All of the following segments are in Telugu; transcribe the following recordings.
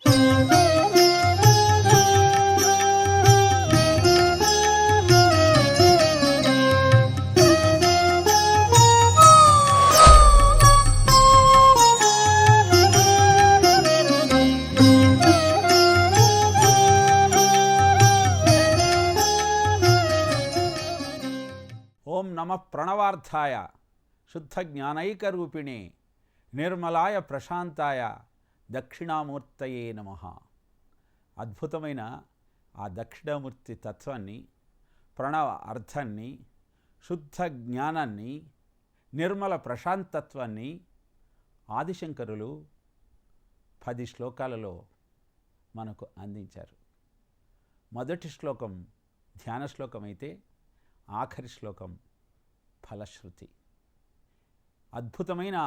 ఓం నమః ప్రణవార్థాయ శుద్ధ జ్ఞానైకరూపిణే నిర్మలాయ ప్రశాంతాయ దక్షిణామూర్తయే నమః. అద్భుతమైన ఆ దక్షిణామూర్తి తత్వాన్ని, ప్రణవ అర్థాన్ని, శుద్ధ జ్ఞానాన్ని, నిర్మల ప్రశాంతత్వాన్ని ఆదిశంకరులు 10 శ్లోకాలలో మనకు అందించారు. మొదటి శ్లోకం ధ్యాన శ్లోకం అయితే ఆఖరి శ్లోకం ఫలశ్రుతి. అద్భుతమైన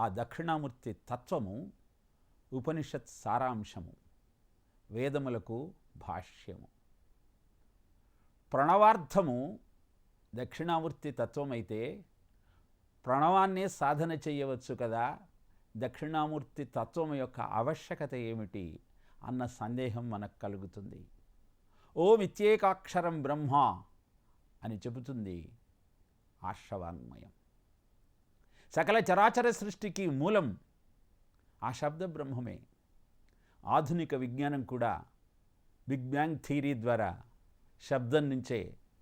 ఆ దక్షిణామూర్తి తత్వము ఉపనిషత్ సారాంశము, వేదములకు భాష్యము. ప్రణవార్థము దక్షిణామూర్తి తత్వమైతే ప్రణవాన్నే సాధన చేయవచ్చు కదా, దక్షిణామూర్తి తత్వం యొక్క ఆవశ్యకత ఏమిటి అన్న సందేహం మనకు కలుగుతుంది. ఓం ఇత్యేకాక్షరం బ్రహ్మ అని చెబుతుంది ఆశ్రవాన్మయం. సకల చరాచర సృష్టికి మూలం ఆ శబ్ద బ్రహ్మమే. ఆధునిక విజ్ఞానం కూడా బిగ్ బ్యాంగ్ థియరీ ద్వారా శబ్దం నుంచే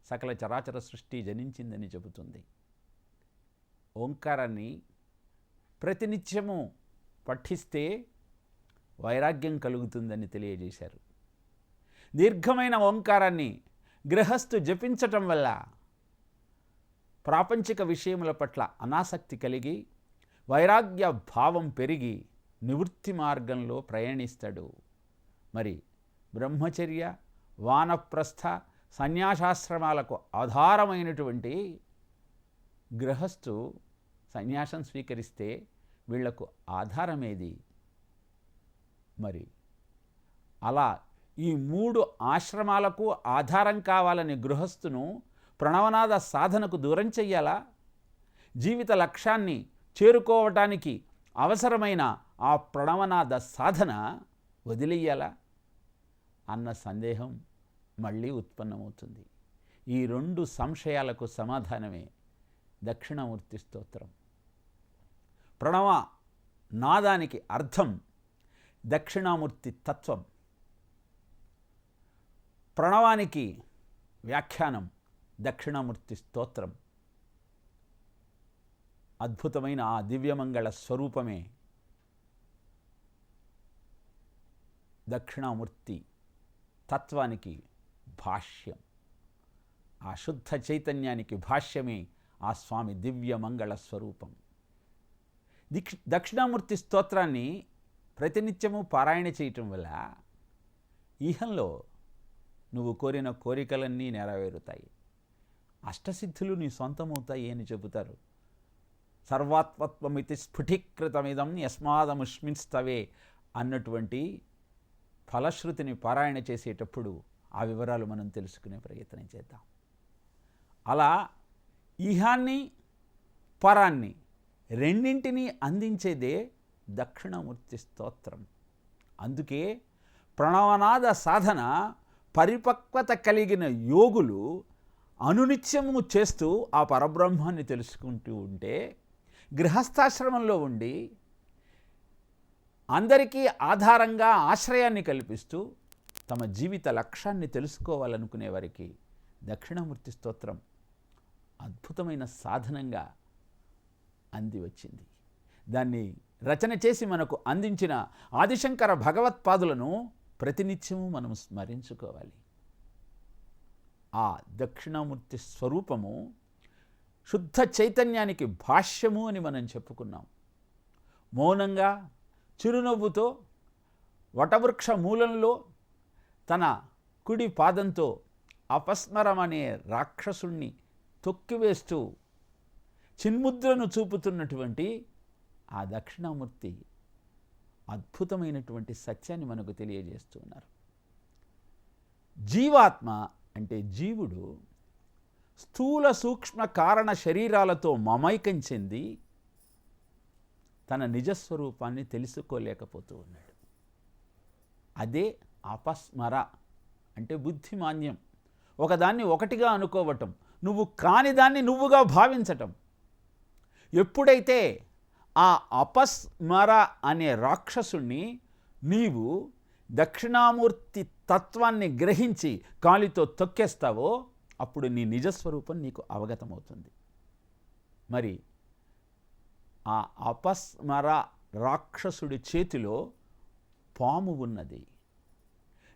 సకల చరాచర సృష్టి జనించిందని చెబుతుంది. ఓంకారాన్ని ప్రతినిత్యము పఠిస్తే వైరాగ్యం కలుగుతుందని తెలియజేశారు. దీర్ఘమైన ఓంకారాన్ని గృహస్థు జపించటం వల్ల ప్రాపంచిక విషయముల పట్ల అనాసక్తి కలిగి వైరాగ్య భావం పెరిగి నివృత్తి మార్గంలో ప్రయాణిస్తాడు. మరి బ్రహ్మచర్య, వానప్రస్థ, సన్యాసాశ్రమాలకు ఆధారమైనటువంటి గృహస్థు సన్యాసం స్వీకరిస్తే వీళ్లకు ఆధారమేది? మరి అలా ఈ 3 ఆశ్రమాలకు ఆధారం కావాలని గృహస్థును ప్రణవనాద సాధనకు దూరం చెయ్యాలా? జీవిత లక్ష్యాన్ని చేరుకోవటానికి అవసరమైన ఆ ప్రణవనాద సాధన వదిలేయాలా అన్న సందేహం మళ్ళీ ఉత్పన్నమవుతుంది. ఈ 2 సంశయాలకు సమాధానమే దక్షిణామూర్తి స్తోత్రం. ప్రణవ నాదానికి అర్థం దక్షిణామూర్తి తత్వం, ప్రణవానికి వ్యాఖ్యానం దక్షిణామూర్తి స్తోత్రం. అద్భుతమైన ఆ దివ్యమంగళ స్వరూపమే దక్షిణామూర్తి తత్వానికి భాష్యం. ఆ శుద్ధ చైతన్యానికి భాష్యమే ఆ స్వామి దివ్యమంగళ స్వరూపం. దక్షిణామూర్తి స్తోత్రాన్ని ప్రతినిత్యము పారాయణ చేయటం వల్ల ఈహంలో నువ్వు కోరిన కోరికలన్నీ నెరవేరుతాయి, అష్టసిద్ధులు నీ సొంతమవుతాయి అని చెబుతారు. సర్వాత్మత్వమితి స్ఫుటీకృతమిదం యస్మాదముష్మిన్స్తవే అన్నటువంటి ఫలశ్రుతిని పారాయణ చేసేటప్పుడు ఆ వివరాలు మనం తెలుసుకునే ప్రయత్నం చేద్దాం. అలా ఈహాన్ని పరాన్ని రెండింటినీ అందించేదే దక్షిణామూర్తి స్తోత్రం. అందుకే ప్రణవనాద సాధన పరిపక్వత కలిగిన యోగులు అనునిత్యము చేస్తూ ఆ పరబ్రహ్మాన్ని తెలుసుకుంటూ ఉంటే, గృహస్థాశ్రమంలో ఉండి అందరికీ ఆధారంగా ఆశ్రయాన్ని కల్పిస్తూ తమ జీవిత లక్ష్యాన్ని తెలుసుకోవాలనుకునే వారికి దక్షిణామూర్తి స్తోత్రం అద్భుతమైన సాధనంగా అంది వచ్చింది. దాన్ని రచన చేసి మనకు అందించిన ఆదిశంకర భగవత్పాదులను ప్రతినిత్యము మనం స్మరించుకోవాలి. ఆ దక్షిణామూర్తి స్వరూపము శుద్ధ చైతన్యానికి భాష్యము అని మనం చెప్పుకున్నాం. మౌనంగా చిరునవ్వుతో వటవృక్ష మూలంలో తన కుడి పాదంతో అపస్మరం అనే రాక్షసుణ్ణి తొక్కివేస్తూ చిన్ముద్రను చూపుతున్నటువంటి ఆ దక్షిణామూర్తి అద్భుతమైనటువంటి సత్యాన్ని మనకు తెలియజేస్తున్నారు. జీవాత్మ అంటే జీవుడు స్థూల సూక్ష్మ కారణ శరీరాలతో మమైకం చెంది తన నిజస్వరూపాన్ని తెలుసుకోలేకపోతూ ఉన్నాడు. అదే అపస్మర అంటే బుద్ధిమాన్యం. ఒకదాన్ని ఒకటిగా అనుకోవటం, నువ్వు కాని దాన్ని నువ్వుగా భావించటం. ఎప్పుడైతే ఆ అపస్మర అనే రాక్షసుణ్ణి నీవు దక్షిణామూర్తి తత్వాన్ని గ్రహించి కాలితో తొక్కేస్తావో అప్పుడు నీ నిజస్వరూపం నీకు అవగతమవుతుంది. మరి ఆ అపస్మర రాక్షసుడి చేతిలో పాము ఉన్నది.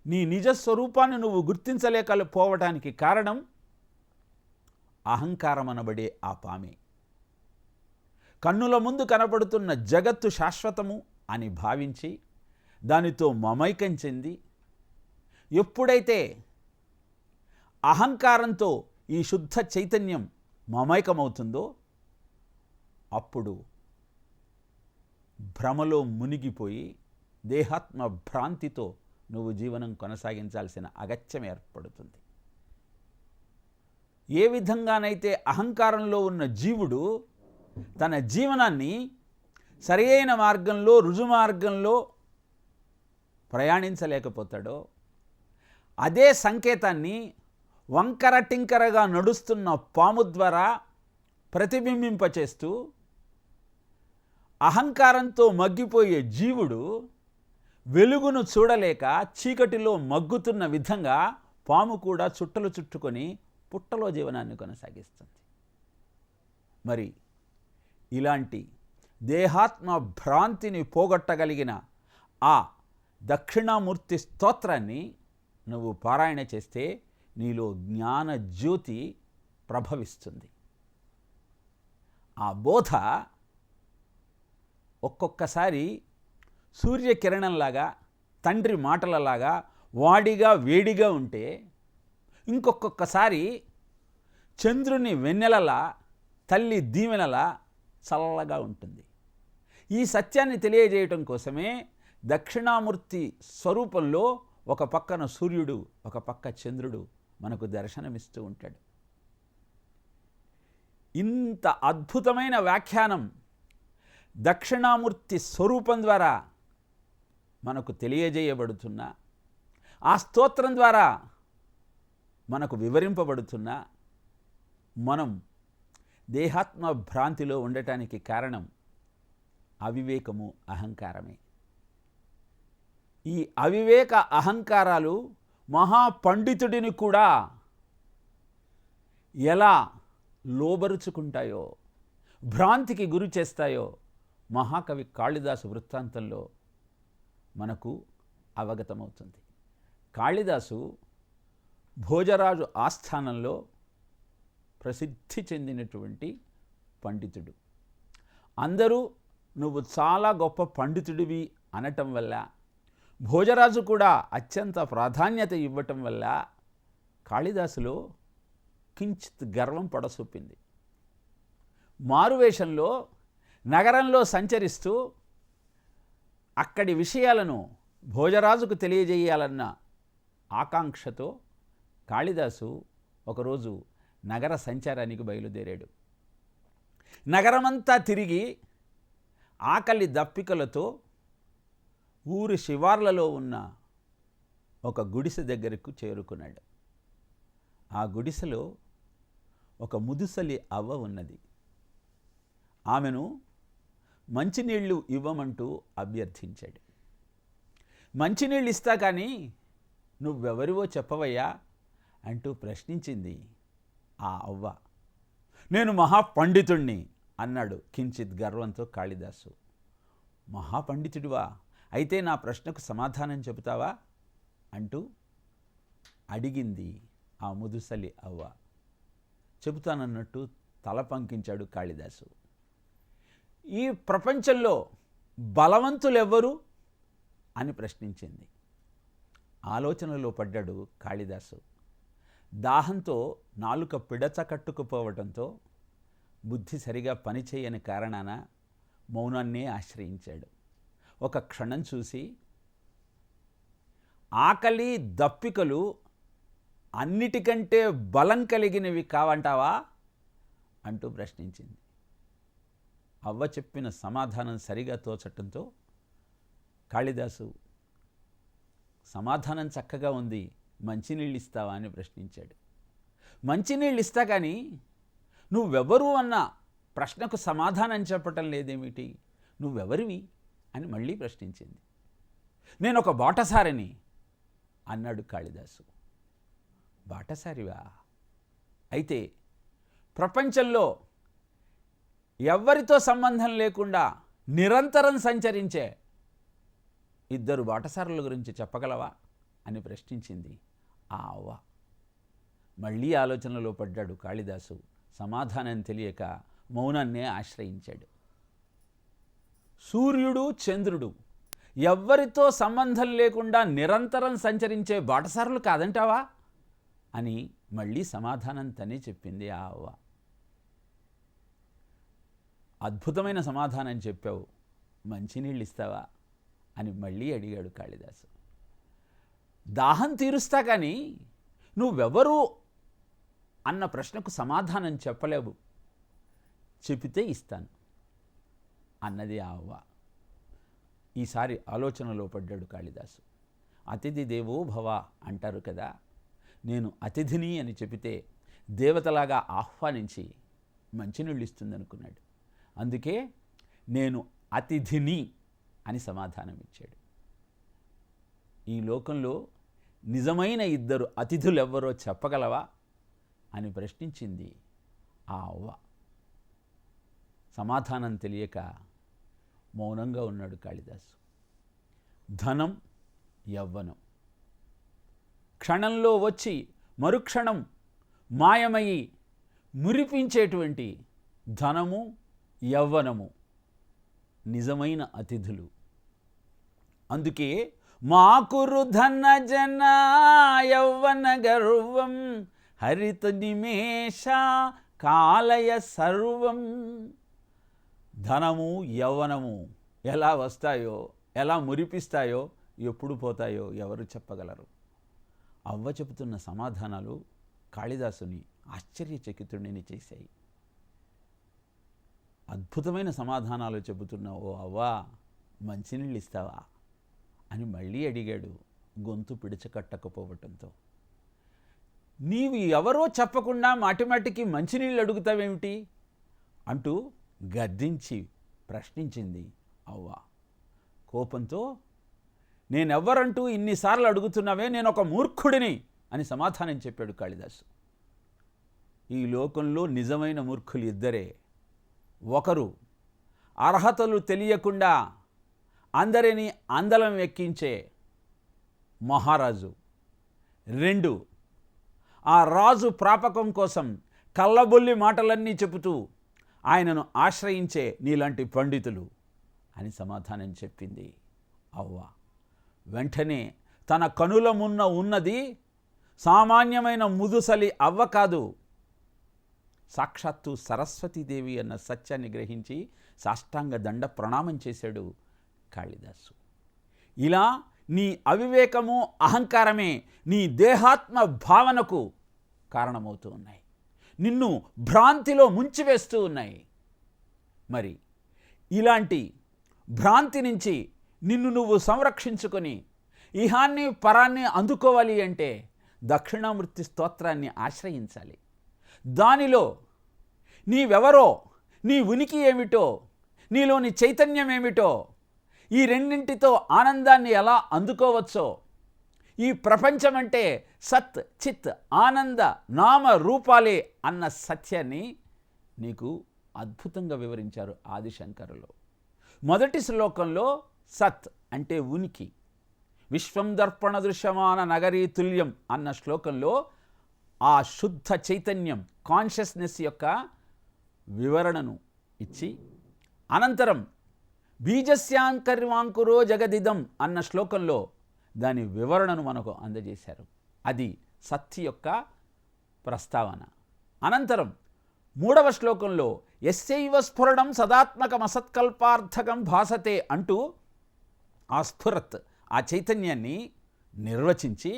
నీ నిజస్వరూపాన్ని నువ్వు గుర్తించలేకపోవటానికి కారణం అహంకారం అనబడే ఆ పామే. కన్నుల ముందు కనబడుతున్న జగత్తు శాశ్వతము అని భావించి దానితో మమైకం చెంది ఎప్పుడైతే అహంకారంతో ఈ శుద్ధ చైతన్యం మమైకమవుతుందో అప్పుడు భ్రమలో మునిగిపోయి దేహాత్మ భ్రాంతితో నువ్వు జీవనం కొనసాగించాల్సిన అగత్యం ఏర్పడుతుంది. ఏ విధంగానైతే అహంకారంలో ఉన్న జీవుడు తన జీవనాన్ని సరైన మార్గంలో రుజుమార్గంలో ప్రయాణించలేకపోతాడో అదే సంకేతాన్ని వంకర టింకరగా నడుస్తున్న పాము ద్వారా ప్రతిబింబింపచేస్తూ అహంకారంతో మగ్గిపోయే జీవుడు వెలుగును చూడలేక చీకటిలో మగ్గుతున్న విధంగా పాము కూడా చుట్టలు చుట్టుకొని పుట్టలో జీవనాన్ని కొనసాగిస్తుంది. మరి ఇలాంటి దేహాత్మ భ్రాంతిని పోగొట్టగలిగిన ఆ దక్షిణామూర్తి స్తోత్రాన్ని నువ్వు పారాయణ చేస్తే నీలో జ్ఞాన జ్యోతి ప్రభవిస్తుంది. ఆ బోధ ఒక్కొక్కసారి సూర్యకిరణంలాగా తండ్రి మాటలలాగా వాడిగా వేడిగా ఉంటే ఇంకొకసారి చంద్రుని వెన్నెలలా తల్లి దీవెనలా చల్లగా ఉంటుంది. ఈ సత్యాన్ని తెలియజేయటం కోసమే దక్షిణామూర్తి స్వరూపంలో ఒక పక్కన సూర్యుడు ఒక పక్క చంద్రుడు మనకు దర్శనమిస్తూ ఉంటాడు. ఇంత అద్భుతమైన వ్యాఖ్యానం దక్షిణామూర్తి స్వరూపం ద్వారా మనకు తెలియజేయబడుతున్నా, ఆ స్తోత్రం ద్వారా మనకు వివరింపబడుతున్నా మనం దేహాత్మ భ్రాంతిలో ఉండటానికి కారణం అవివేకము, అహంకారమే. ఈ అవివేక అహంకారాలు మహాపండితుడిని కూడా ఎలా లోబరుచుకుంటాయో, భ్రాంతికి గురి చేస్తాయో మహాకవి కాళిదాసు వృత్తాంతంలో మనకు అవగతమవుతుంది. కాళిదాసు భోజరాజు ఆస్థానంలో ప్రసిద్ధి చెందినటువంటి పండితుడు. అందరూ నువ్వు చాలా గొప్ప పండితుడివి అనటం వల్ల, భోజరాజు కూడా అత్యంత ప్రాధాన్యత ఇవ్వటం వల్ల కాళిదాసులో కించిత్ గర్వం పడసూపింది. మారువేషంలో నగరంలో సంచరిస్తూ అక్కడి విషయాలను భోజరాజుకు తెలియజేయాలన్న ఆకాంక్షతో కాళిదాసు ఒకరోజు నగర సంచారానికి బయలుదేరాడు. నగరమంతా తిరిగి ఆకలి దప్పికలతో ఊరి శివార్లలో ఉన్న ఒక గుడిసె దగ్గరకు చేరుకున్నాడు. ఆ గుడిసెలో ఒక ముదుసలి అవ్వ ఉన్నది. ఆమెను మంచినీళ్ళు ఇవ్వమంటూ అభ్యర్థించాడు. మంచినీళ్ళు ఇస్తా కానీ నువ్వెవరివో చెప్పవయ్యా అంటూ ప్రశ్నించింది ఆ అవ్వ. నేను మహాపండితుణ్ణి అన్నాడు కించిత్ గర్వంతో కాళిదాసు. మహాపండితుడివా? అయితే నా ప్రశ్నకు సమాధానం చెబుతావా అంటూ అడిగింది ఆ ముదుసలి అవ్వ. చెబుతానన్నట్టు తల పంకించాడు కాళిదాసు. ఈ ప్రపంచంలో బలవంతులెవ్వరు అని ప్రశ్నించింది. ఆలోచనలో పడ్డాడు కాళిదాసు. దాహంతో నాలుక పిడచ కట్టుకుపోవడంతో బుద్ధి సరిగా పనిచేయని కారణాన మౌనాన్నే ఆశ్రయించాడు. ఒక క్షణం చూసి, ఆకలి దప్పికలు అన్నిటికంటే బలం కలిగినవి కావంటావా అంటూ ప్రశ్నించింది. అవ్వ చెప్పిన సమాధానం సరిగా తోచటంతో కాళిదాసు సమాధానం చక్కగా ఉంది, మంచినీళ్ళు ఇస్తావా అని ప్రశ్నించాడు. మంచినీళ్ళు ఇస్తా కానీ నువ్వెవరు అన్న ప్రశ్నకు సమాధానం చెప్పటం లేదేమిటి, నువ్వెవరివి అని మళ్ళీ ప్రశ్నించింది. నేను ఒక బాటసారిని అన్నాడు కాళిదాసు. బాటసారివా? అయితే ప్రపంచంలో ఎవ్వరితో సంబంధం లేకుండా నిరంతరం సంచరించే ఇద్దరు బాటసారుల గురించి చెప్పగలవా అని ప్రశ్నించింది ఆ అవ్వ. మళ్ళీ ఆలోచనలో పడ్డాడు కాళిదాసు. సమాధానం తెలియక మౌనాన్నే ఆశ్రయించాడు. సూర్యుడు, చంద్రుడు ఎవ్వరితో సంబంధం లేకుండా నిరంతరం సంచరించే బాటసారులు కాదంటావా అని మళ్ళీ సమాధానం తనే చెప్పింది ఆ అవ్వ. అద్భుతమైన సమాధానం చెప్పావు, మంచినీళ్ళు ఇస్తావా అని మళ్ళీ అడిగాడు కాళిదాసు. దాహం తీరుస్తా కానీ నువ్వెవరు అన్న ప్రశ్నకు సమాధానం చెప్పలేవు, చెబితే ఇస్తాను అన్నది ఆ అవ్వ. ఈసారి ఆలోచనలో పడ్డాడు కాళిదాసు. అతిథి దేవో భవ అంటారు కదా, నేను అతిథిని అని చెబితే దేవతలాగా ఆహ్వానించి మంచినీళ్ళు ఇస్తుందనుకున్నాడు. అందుకే నేను అతిథిని అని సమాధానం ఇచ్చాడు. ఈ లోకంలో నిజమైన ఇద్దరు అతిథులెవ్వరో చెప్పగలవా అని ప్రశ్నించింది ఆ అవ్వ. సమాధానం తెలియక మౌనంగా ఉన్నాడు కాళిదాసు. ధనం, యవ్వనం క్షణంలో వచ్చి మరుక్షణం మాయమయ్యి మురిపించేటువంటి ధనము, యవ్వనము నిజమైన అతిథులు. అందుకే మాకురు ధన జన యవ్వన గర్వం హరిత నిమేష కాలయ సర్వం. ధనము, యవ్వనము ఎలా వస్తాయో, ఎలా మురిపిస్తాయో, ఎప్పుడు పోతాయో ఎవరు చెప్పగలరు. అవ్వ చెబుతున్న సమాధానాలు కాళిదాసుని ఆశ్చర్యచకితుడిని చేశాయి. అద్భుతమైన సమాధానాలు చెబుతున్న ఓ అవ్వ, మంచినీళ్ళు ఇస్తావా అని మళ్ళీ అడిగాడు గొంతు పిడిచకట్టకపోవటంతో. నీవు ఎవరో చెప్పకుండా మాటిమాటికి మంచినీళ్ళు అడుగుతావేమిటి అంటూ గద్దించి ప్రశ్నించింది అవ్వ. కోపంతో, నేనెవ్వరంటూ ఇన్నిసార్లు అడుగుతున్నావే, నేను ఒక మూర్ఖుడిని అని సమాధానం చెప్పాడు కాళిదాసు. ఈ లోకంలో నిజమైన మూర్ఖులు ఇద్దరే. ఒకరు అర్హతలు తెలియకుండా అందరినీ అందలం ఎక్కించే మహారాజు. రెండు, ఆ రాజు ప్రాపకం కోసం కళ్ళబొల్లి మాటలన్నీ చెబుతూ ఆయనను ఆశ్రయించే నీలాంటి పండితులు అని సమాధానం చెప్పింది అవ్వ. వెంటనే తన కనుల మున్న ఉన్నది సామాన్యమైన ముదుసలి అవ్వ కాదు, సాక్షాత్తు సరస్వతీదేవి అన్న సత్యాన్ని గ్రహించి సాష్టాంగ దండ ప్రణామం చేశాడు కాళిదాసు. ఇలా నీ అవివేకము, అహంకారమే నీ దేహాత్మ భావనకు కారణమవుతూ ఉన్నాయి, నిన్ను భ్రాంతిలో ముంచివేస్తూ ఉన్నాయి. మరి ఇలాంటి భ్రాంతి నుంచి నిన్ను నువ్వు సంరక్షించుకొని ఇహాన్ని పరాన్ని అందుకోవాలి అంటే దక్షిణామూర్తి స్తోత్రాన్ని ఆశ్రయించాలి. దానిలో నీవెవరో, నీ ఉనికి ఏమిటో, నీలోని చైతన్యం ఏమిటో, ఈ రెండింటితో ఆనందాన్ని ఎలా అందుకోవచ్చో, ఈ ప్రపంచం అంటే సత్ చిత్ ఆనంద నామ రూపాలే అన్న సత్యాన్ని నీకు అద్భుతంగా వివరించారు ఆదిశంకరులు. మొదటి శ్లోకంలో సత్ అంటే ఉనికి, విశ్వం దర్పణ దృశ్యమాన నగరీ తుల్యం అన్న శ్లోకంలో ఆ శుద్ధ చైతన్యం కాన్షియస్నెస్ యొక్క వివరణను ఇచ్చి, అనంతరం బీజస్యాంకర్వాంకురో జగదిదం అన్న శ్లోకంలో దాని వివరణను మనకు అందజేశారు. అది సత్తి యొక్క ప్రస్తావన. అనంతరం మూడవ శ్లోకంలో యస్యైవ స్ఫురణం సదాత్మకమసత్కల్పార్థకం భాసతే అంటూ ఆ స్ఫురత్, ఆ చైతన్యాన్ని నిర్వచించి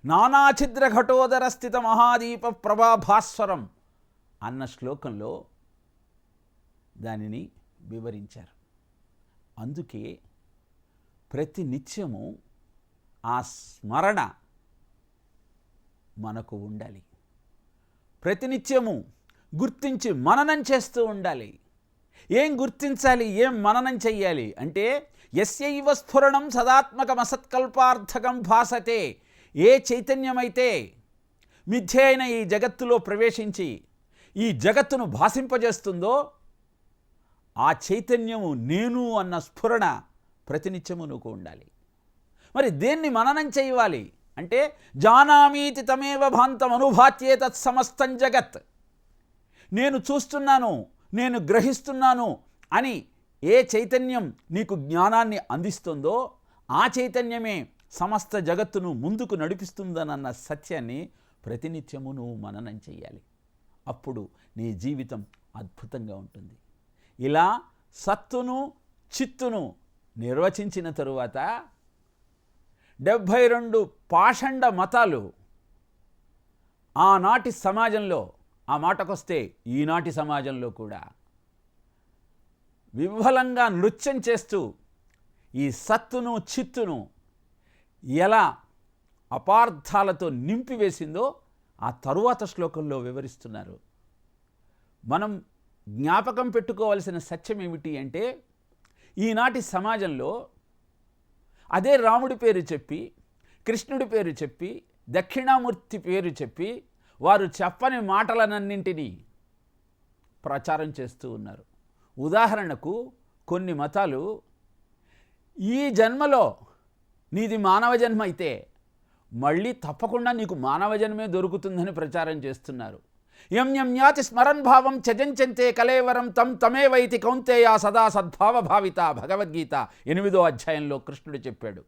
నానాఛిద్ర ఘటోదర స్థిత మహాదీప ప్రభాభాస్వరం అన్న శ్లోకంలో దానిని వివరించారు. అందుకే ప్రతి నిత్యము ఆ స్మరణ మనకు ఉండాలి. ప్రతినిత్యము గుర్తించి మననం చేస్తూ ఉండాలి. ఏం గుర్తించాలి, ఏం మననం చెయ్యాలి అంటే, యస్యైవ స్ఫురణం సదాత్మకమసత్కల్పార్థకం భాసతే, ఏ చైతన్యమైతే మిథ్య అయిన ఈ జగత్తులో ప్రవేశించి ఈ జగత్తును భాసింపజేస్తుందో ఆ చైతన్యము నేను అన్న స్ఫురణ ప్రతినిత్యము నువ్వు ఉండాలి. మరి దేన్ని మననం చేయాలి అంటే, జానామీతి తమేవ భాంతం అనుభాత్యే తత్సమస్తం జగత్, నేను చూస్తున్నాను, నేను గ్రహిస్తున్నాను అని ఏ చైతన్యం నీకు జ్ఞానాన్ని అందిస్తుందో ఆ చైతన్యమే సమస్త జగత్తును ముందుకు నడిపిస్తుందనన్న సత్యాన్ని ప్రతినిత్యము నువ్వు మననం చెయ్యాలి. అప్పుడు నీ జీవితం అద్భుతంగా ఉంటుంది. ఇలా సత్తును చిత్తును నిర్వచించిన తరువాత 72 పాషండ మతాలు ఆనాటి సమాజంలో, ఆ మాటకొస్తే ఈనాటి సమాజంలో కూడా విహ్వలంగా నృత్యం చేస్తూ ఈ సత్తును చిత్తును ఎలా అపార్థాలతో నింపివేసిందో ఆ తరువాత శ్లోకంలో వివరిస్తున్నారు. మనం జ్ఞాపకం పెట్టుకోవాల్సిన సత్యం ఏమిటి అంటే, ఈనాటి సమాజంలో అదే రాముడి పేరు చెప్పి, కృష్ణుడి పేరు చెప్పి, దక్షిణామూర్తి పేరు చెప్పి వారు చెప్పని మాటలనన్నింటినీ ప్రచారం చేస్తూ ఉన్నారు. ఉదాహరణకు కొన్ని మతాలు ఈ జన్మలో నీది మానవ జన్మ అయితే మళ్ళీ తప్పకుండా నీకు మానవ జన్మే దొరుకుతుందని ప్రచారం చేస్తున్నారు. యం యం యాతి స్మరన్ భావం చజంచంతే కలేవరం తం తమేవైతి కౌంతేయ సదా సద్భావ భావిత, భగవద్గీత 8వ అధ్యాయంలో కృష్ణుడు చెప్పాడు.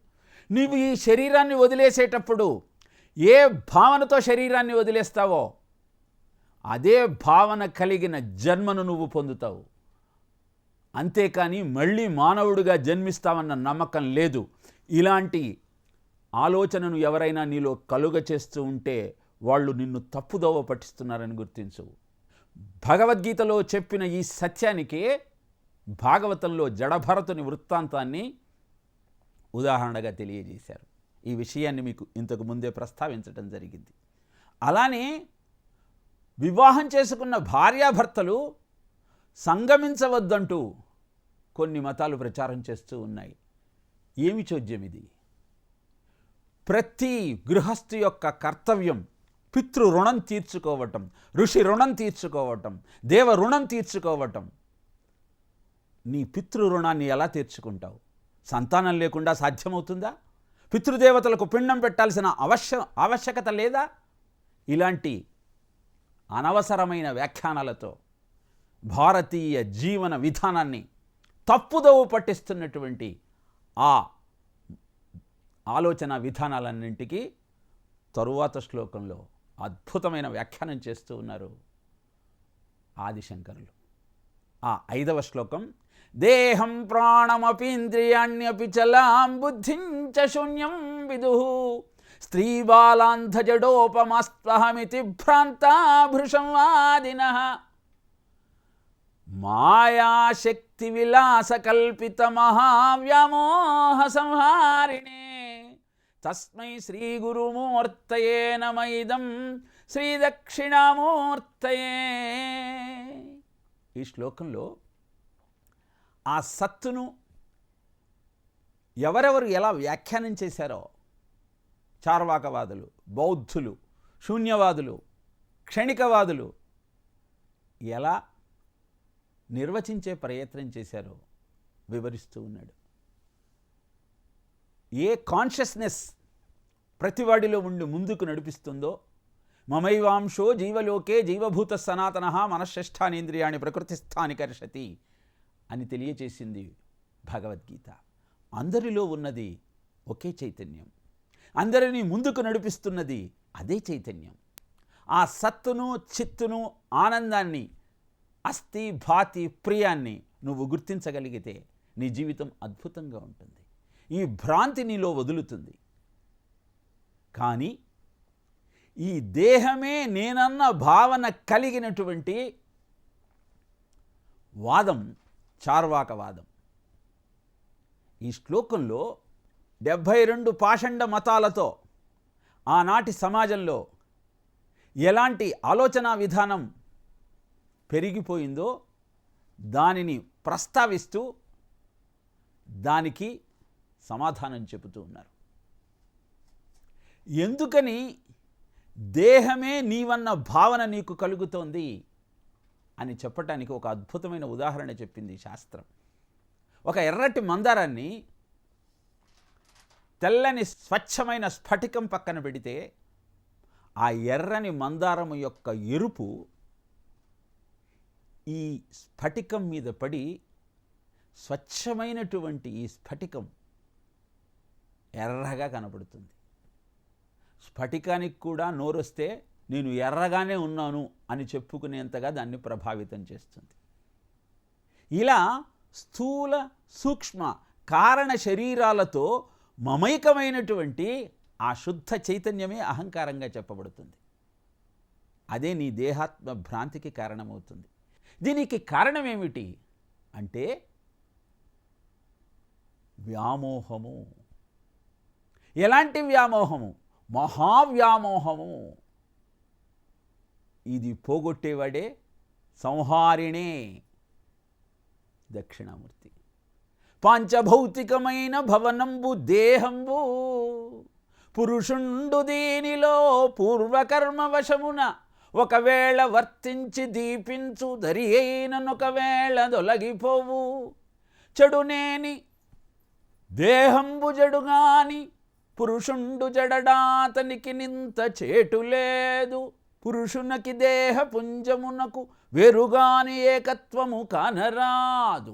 నీవు ఈ శరీరాన్ని వదిలేసేటప్పుడు ఏ భావనతో శరీరాన్ని వదిలేస్తావో అదే భావన కలిగిన జన్మను నువ్వు పొందుతావు. అంతేకాని మళ్ళీ మానవుడిగా జన్మిస్తావన్న నమ్మకం లేదు. ఇలాంటి ఆలోచనను ఎవరైనా నీలో కలుగ చేస్తూ ఉంటే వాళ్ళు నిన్ను తప్పుదోవ పట్టిస్తున్నారని గుర్తించు. భగవద్గీతలో చెప్పిన ఈ సత్యానికి భాగవతంలో జడభరతుని వృత్తాంతాన్ని ఉదాహరణగా తెలియజేశారు. ఈ విషయాన్ని మీకు ఇంతకు ముందే ప్రస్తావించడం జరిగింది. అలానే వివాహం చేసుకున్న భార్యాభర్తలు సంగమించవద్దంటూ కొన్ని మతాలు ప్రచారం చేస్తూ ఉన్నాయి. ఏమి చోద్యం ఇది? ప్రతి గృహస్థు యొక్క కర్తవ్యం పితృ రుణం తీర్చుకోవటం, ఋషి రుణం తీర్చుకోవటం, దేవ రుణం తీర్చుకోవటం. నీ పితృ రుణాన్ని ఎలా తీర్చుకుంటావు? సంతానం లేకుండా సాధ్యమవుతుందా? పితృదేవతలకు పిండం పెట్టాల్సిన ఆవశ్యకత లేదా? ఇలాంటి అనవసరమైన వ్యాఖ్యానాలతో భారతీయ జీవన విధానాన్ని తప్పుదోవ పట్టిస్తున్నటువంటి ఆ ఆలోచన విధానాలన్నింటికి తరువాత శ్లోకంలో అద్భుతమైన వ్యాఖ్యానం చేస్తూ ఉన్నారు ఆదిశంకరులు. ఆ 5వ శ్లోకం, దేహం ప్రాణమపీంద్రియాణ్యపి చలాం బుద్ధించ శూన్యం విదుః స్త్రీబాలాంధజడోపమస్త్వహమితి భ్రాంతా భృశంవాదినః మాయాశక్తి విలాసకల్పిత మహావ్యామోహ సంహారిణే తస్మై శ్రీ గురుమూర్తయే నమైదం శ్రీ దక్షిణామూర్తయే. ఈ శ్లోకంలో ఆ సత్తును ఎవరెవరు ఎలా వ్యాఖ్యానం చేశారో, చార్వాకవాదులు, బౌద్ధులు, శూన్యవాదులు, క్షణికవాదులు ఎలా నిర్వచించే ప్రయత్నం చేశారో వివరిస్తూ ఉన్నాడు. ఏ కాన్షియస్నెస్ ప్రతివాడిలో ఉండి ముందుకు నడిపిస్తుందో, మమైవాంశో జీవలోకే జీవభూత సనాతన మనశ్రేష్టానేంద్రియాణి ప్రకృతిస్థాని కర్షతి అని తెలియచేసింది భగవద్గీత. అందరిలో ఉన్నది ఒకే చైతన్యం, అందరినీ ముందుకు నడిపిస్తున్నది అదే చైతన్యం. ఆ సత్తును చిత్తును ఆనందాన్ని అస్థి భాతి ప్రియాన్ని నువ్వు గుర్తించగలిగితే నీ జీవితం అద్భుతంగా ఉంటుంది. ఈ భ్రాంతి నీలో వదులుతుంది. కానీ ఈ దేహమే నేనన్న భావన కలిగినటువంటి వాదం చార్వాకవాదం. ఈ శ్లోకంలో 72 పాషండ మతాలతో ఆనాటి సమాజంలో ఎలాంటి ఆలోచన విధానం పెరిగిపోయిందో దానిని ప్రస్తావిస్తూ దానికి సమాధానం చెబుతూ ఉన్నారు. ఎందుకని దేహమే నీవన్న భావన నీకు కలుగుతోంది అని చెప్పటానికి ఒక అద్భుతమైన ఉదాహరణ చెప్పింది శాస్త్రం. ఒక ఎర్రటి మందారాన్ని తెల్లని స్వచ్ఛమైన స్ఫటికం పక్కన పెడితే ఆ ఎర్రని మందారము యొక్క ఎరుపు ఈ స్ఫటికం మీద పడి స్వచ్ఛమైనటువంటి ఈ స్ఫటికం ఎర్రగా కనబడుతుంది. స్ఫటికానికి కూడా నోరొస్తే నేను ఎర్రగానే ఉన్నాను అని చెప్పుకునేంతగా దాన్ని ప్రభావితం చేస్తుంది. ఇలా స్థూల సూక్ష్మ కారణ శరీరాలతో మమైకమైనటువంటి ఆ శుద్ధ చైతన్యమే అహంకారంగా చెప్పబడుతుంది. అదే నీ దేహాత్మ భ్రాంతికి కారణమవుతుంది. దీనికి కారణమేమిటి అంటే వ్యామోహము. ఎలాంటి వ్యామోహము? మహావ్యామోహము. ఇది పోగొట్టేవాడే సంహారిణే దక్షిణామూర్తి. పంచభౌతికమైన భవనంబు దేహంబు పురుషుండు దీనిలో పూర్వకర్మ వశమున ఒకవేళ వర్తించి దీపించు దరి అయిననొకవేళ దొలగిపోవు. చెడునేని దేహంబు జడుగాని పురుషుండు జడడాతనికి నింత చేటు లేదు. పురుషునకి దేహ పుంజమునకు వెరుగాని ఏకత్వము కానరాదు.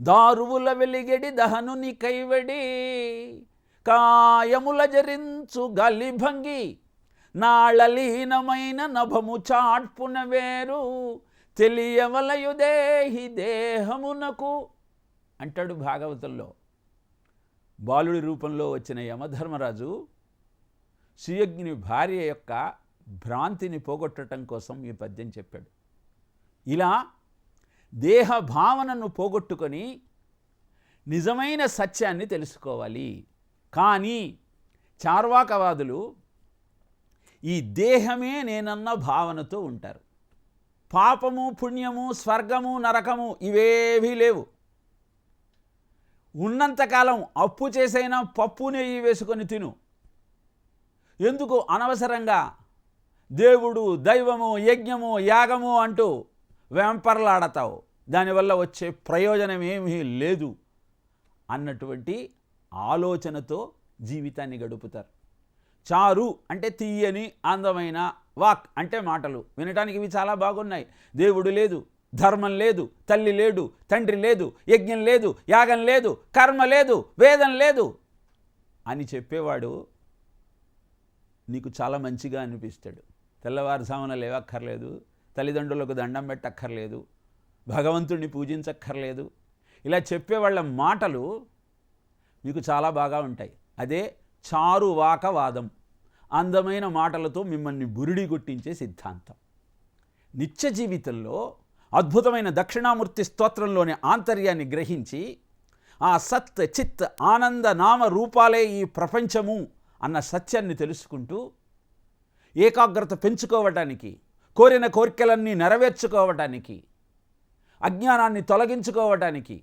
దారువుల వెలిగెడి దహనుని కైవడి కాయముల జరించు గలిభంగి నాళలీనమైన నభము చాట్పున వేరు తెలియవలయు దేహి దేహమునకు అంటాడు భాగవతంలో. బాలుడి రూపంలో వచ్చిన యమధర్మరాజు సుయజ్ఞుని భార్య యొక్క భ్రాంతిని పోగొట్టడం కోసం ఈ పద్యం చెప్పాడు. ఇలా దేహ భావనను పోగొట్టుకొని నిజమైన సత్యాన్ని తెలుసుకోవాలి. కానీ చార్వాకవాదులు ఈ దేహమే నేనన్న భావనతో ఉంటారు. పాపము పుణ్యము స్వర్గము నరకము ఇవేవీ లేవు. ఉన్నంతకాలం అప్పు చేసైనా పప్పు నెయ్యి వేసుకొని తిను. ఎందుకు అనవసరంగా దేవుడు దైవము యజ్ఞము యాగము అంటూ వెంపర్లాడతావు? దానివల్ల వచ్చే ప్రయోజనం ఏమీ లేదు అన్నటువంటి ఆలోచనతో జీవితాన్ని గడుపుతారు. చారు అంటే తీయని అందమైన, వాక్ అంటే మాటలు వినటానికి ఇవి చాలా బాగున్నాయి. దేవుడు లేదు, ధర్మం లేదు, తల్లి లేడు, తండ్రి లేదు, యజ్ఞం లేదు, యాగం లేదు, కర్మ లేదు, వేదం లేదు అని చెప్పేవాడు నీకు చాలా మంచిగా అనిపిస్తాడు. తెల్లవారుజామున లేవక్కర్లేదు, తల్లిదండ్రులకు దండం పెట్టక్కర్లేదు, భగవంతుడిని పూజించక్కర్లేదు. ఇలా చెప్పేవాళ్ళ మాటలు మీకు చాలా బాగా ఉంటాయి. అదే చారువాకవాదం, అందమైన మాటలతో మిమ్మల్ని బురిడి కొట్టించే సిద్ధాంతం. నిత్య జీవితంలో అద్భుతమైన దక్షిణామూర్తి స్తోత్రంలోని ఆంతర్యాన్ని గ్రహించి ఆ సత్ చిత్ ఆనంద నామ రూపాలే ఈ ప్రపంచము అన్న సత్యాన్ని తెలుసుకుంటూ ఏకాగ్రత పెంచుకోవటానికి, కోరిన కోరికలన్నీ నెరవేర్చుకోవటానికి, అజ్ఞానాన్ని తొలగించుకోవటానికి,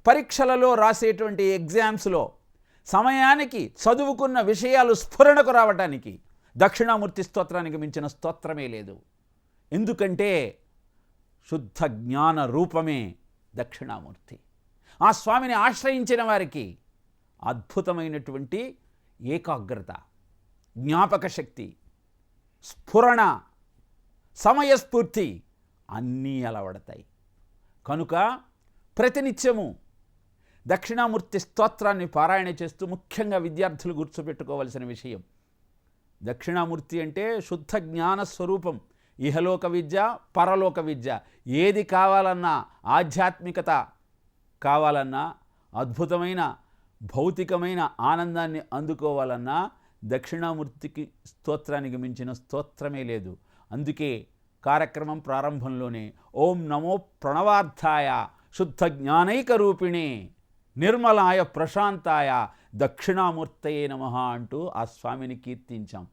పరీక్షలలో రాసేటువంటి ఎగ్జామ్స్లో సమయానికి చదువుకున్న విషయాలు స్ఫురణకు రావటానికి దక్షిణామూర్తి స్తోత్రానికి మించిన స్తోత్రమే లేదు. ఎందుకంటే శుద్ధ జ్ఞాన రూపమే దక్షిణామూర్తి. ఆ స్వామిని ఆశ్రయించిన వారికి అద్భుతమైనటువంటి ఏకాగ్రత, జ్ఞాపక శక్తి, స్ఫురణ, సమయస్ఫూర్తి అన్నీ అలవడతాయి. కనుక ప్రతినిత్యము దక్షిణామూర్తి స్తోత్రాన్ని పారాయణ చేస్తూ ముఖ్యంగా విద్యార్థులు గుర్తుపెట్టుకోవలసిన విషయం, దక్షిణామూర్తి అంటే శుద్ధ జ్ఞాన స్వరూపం. ఇహలోక విద్య, పరలోక విద్య ఏది కావాలన్నా, ఆధ్యాత్మికత కావాలన్నా, అద్భుతమైన భౌతికమైన ఆనందాన్ని అందుకోవాలన్నా దక్షిణామూర్తికి స్తోత్రానికి మించిన స్తోత్రమే లేదు. అందుకే కార్యక్రమం ప్రారంభంలోనే ఓం నమో ప్రణవార్థాయ శుద్ధ జ్ఞానైక రూపిణే నిర్మలాయ ప్రశాంతాయ దక్షిణామూర్తయే నమః అంటూ ఆ స్వామిని కీర్తించాం.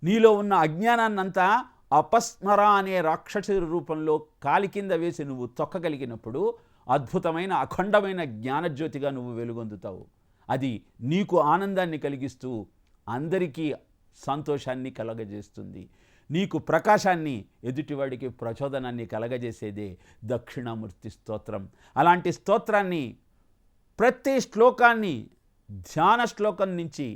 నీలో ఉన్న అజ్ఞానాన్నంతా అపస్మర అనే రాక్షసు రూపంలో కాలి కింద వేసి నువ్వు తొక్కగలిగినప్పుడు అద్భుతమైన అఖండమైన జ్ఞానజ్యోతిగా నువ్వు వెలుగొందుతావు. అది నీకు ఆనందాన్ని కలిగిస్తూ అందరికీ సంతోషాన్ని కలగజేస్తుంది. నీకు ప్రకాశాన్ని, ఎదుటివాడికి ప్రచోదనాన్ని కలగజేసేదే దక్షిణామూర్తి స్తోత్రం. అలాంటి స్తోత్రాన్ని ప్రతి శ్లోకాన్ని ధ్యాన శ్లోకం నుంచి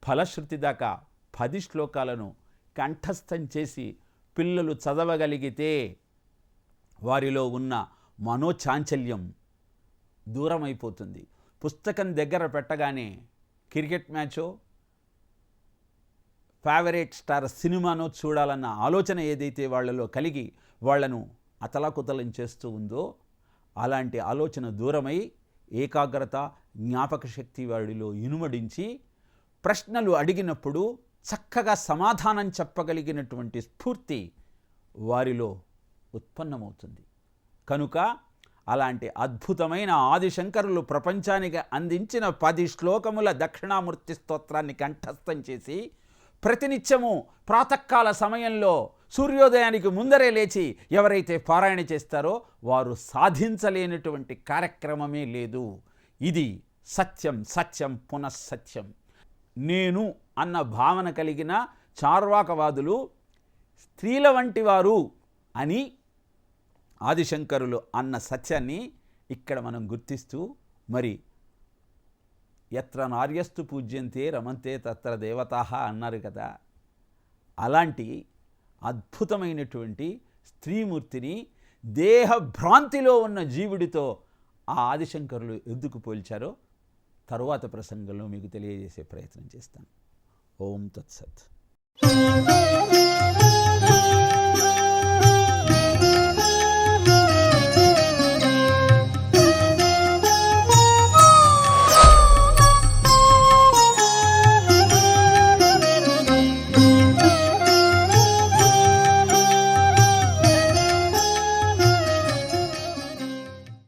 ఫలశ్రుతి దాకా 10 శ్లోకాలను కంఠస్థం చేసి పిల్లలు చదవగలిగితే వారిలో ఉన్న మనోచాంచల్యం దూరమైపోతుంది. పుస్తకం దగ్గర పెట్టగానే క్రికెట్ మ్యాచో, ఫేవరెట్ స్టార్ సినిమానో చూడాలన్న ఆలోచన ఏదైతే వాళ్ళలో కలిగి వాళ్లను అతలాకుతలం చేస్తూ ఉందో అలాంటి ఆలోచన దూరమై ఏకాగ్రత, జ్ఞాపక శక్తి వాడిలో ఇనుమడించి ప్రశ్నలు అడిగినప్పుడు చక్కగా సమాధానం చెప్పగలిగినటువంటి స్ఫూర్తి వారిలో ఉత్పన్నమవుతుంది. కనుక అలాంటి అద్భుతమైన ఆదిశంకరులు ప్రపంచానికి అందించిన 10 శ్లోకముల దక్షిణామూర్తి స్తోత్రాన్ని కంఠస్థం చేసి ప్రతినిత్యము ప్రాతకాల సమయంలో సూర్యోదయానికి ముందరే లేచి ఎవరైతే పారాయణ చేస్తారో వారు సాధించలేనటువంటి కార్యక్రమమే లేదు. ఇది సత్యం, సత్యం పునఃసత్యం. నేను అన్న భావన కలిగిన చార్వాకవాదులు స్త్రీల వంటి వారు అని ఆదిశంకరులు అన్న సత్యాన్ని ఇక్కడ మనం గుర్తిస్తూ, మరి ఎత్ర నార్యస్తు పూజ్యంతే రమంతే తత్ర దేవతాః అన్నారు కదా, అలాంటి అద్భుతమైనటువంటి స్త్రీమూర్తిని దేహభ్రాంతిలో ఉన్న జీవుడితో ఆ ఆదిశంకరులు ఎందుకు పోల్చారో తరువాత ప్రసంగంలో మీకు తెలియజేసే ప్రయత్నం చేస్తాను. ఓం తత్సత్.